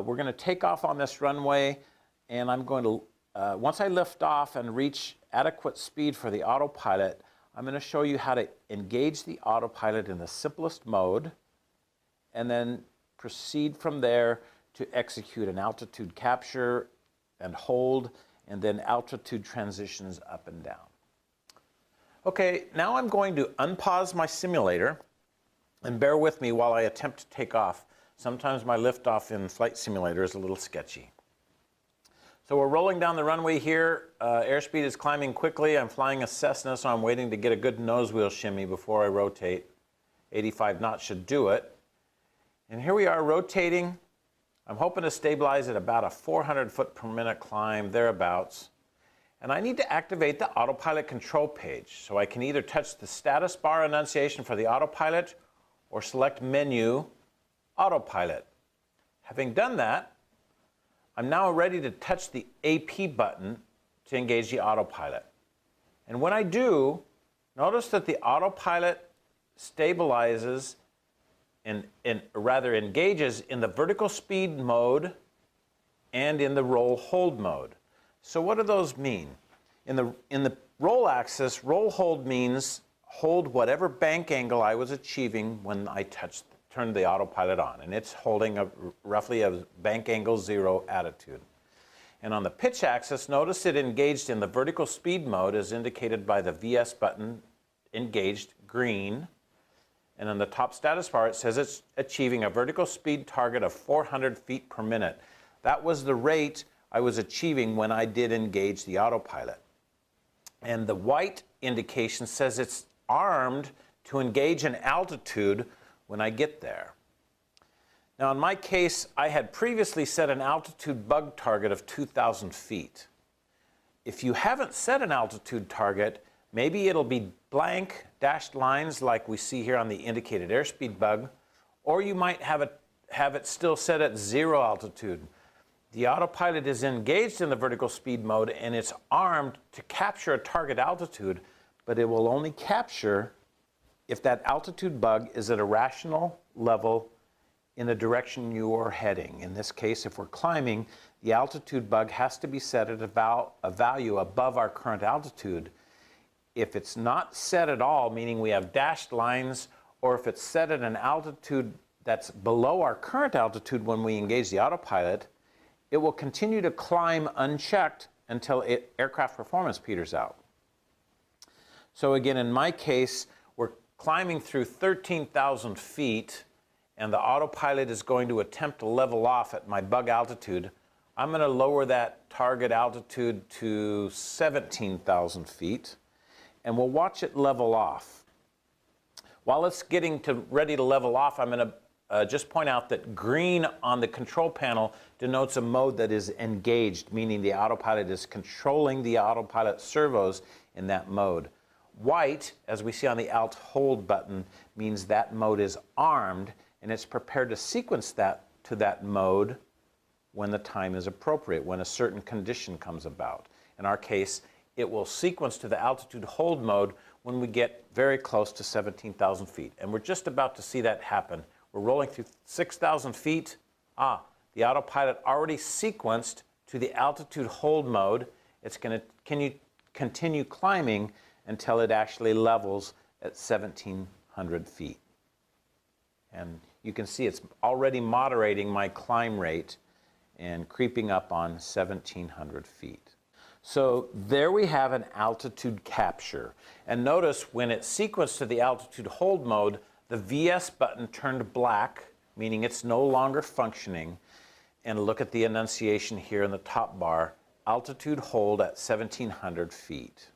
We're going to take off on this runway, and I'm going to, once I lift off and reach adequate speed for the autopilot, I'm going to show you how to engage the autopilot in the simplest mode, and then proceed from there to execute an altitude capture and hold, and then altitude transitions up and down. Okay, now I'm going to unpause my simulator, and bear with me while I attempt to take off. Sometimes my liftoff in Flight Simulator is a little sketchy. So we're rolling down the runway here. Airspeed is climbing quickly. I'm flying a Cessna, so I'm waiting to get a good nose wheel shimmy before I rotate. 85 knots should do it. And here we are rotating. I'm hoping to stabilize at about a 400 foot per minute climb, thereabouts. And I need to activate the autopilot control page. So I can either touch the status bar annunciation for the autopilot or select menu, autopilot. Having done that, I'm now ready to touch the AP button to engage the autopilot. And when I do, notice that the autopilot stabilizes and rather engages in the vertical speed mode and in the roll hold mode. So what do those mean? In the roll axis, roll hold means hold whatever bank angle I was achieving when I turned the autopilot on, and it's holding roughly a bank angle 0 attitude. And on the pitch axis, notice it engaged in the vertical speed mode as indicated by the VS button engaged green. And on the top status bar, it says it's achieving a vertical speed target of 400 feet per minute. That was the rate I was achieving when I did engage the autopilot. And the white indication says it's armed to engage an altitude when I get there. Now in my case, I had previously set an altitude bug target of 2,000 feet. If you haven't set an altitude target, maybe it'll be blank dashed lines like we see here on the indicated airspeed bug, or you might have it still set at 0 altitude. The autopilot is engaged in the vertical speed mode and it's armed to capture a target altitude, but it will only capture if that altitude bug is at a rational level in the direction you are heading. In this case, if we're climbing, the altitude bug has to be set at a value above our current altitude. If it's not set at all, meaning we have dashed lines, or if it's set at an altitude that's below our current altitude when we engage the autopilot, it will continue to climb unchecked until aircraft performance peters out. So again, in my case, we're climbing through 13,000 feet, and the autopilot is going to attempt to level off at my bug altitude. I'm going to lower that target altitude to 17,000 feet, and we'll watch it level off. While it's getting ready to level off, I'm going to just point out that green on the control panel denotes a mode that is engaged, meaning the autopilot is controlling the autopilot servos in that mode. White, as we see on the Alt Hold button, means that mode is armed and it's prepared to sequence that to that mode when the time is appropriate, when a certain condition comes about. In our case, it will sequence to the altitude hold mode when we get very close to 17,000 feet. And we're just about to see that happen. We're rolling through 6,000 feet. The autopilot already sequenced to the altitude hold mode. It's going to continue climbing until it actually levels at 1,700 feet. And you can see it's already moderating my climb rate and creeping up on 1,700 feet. So there we have an altitude capture. And notice when it sequenced to the altitude hold mode, the VS button turned black, meaning it's no longer functioning. And look at the annunciation here in the top bar, altitude hold at 1,700 feet.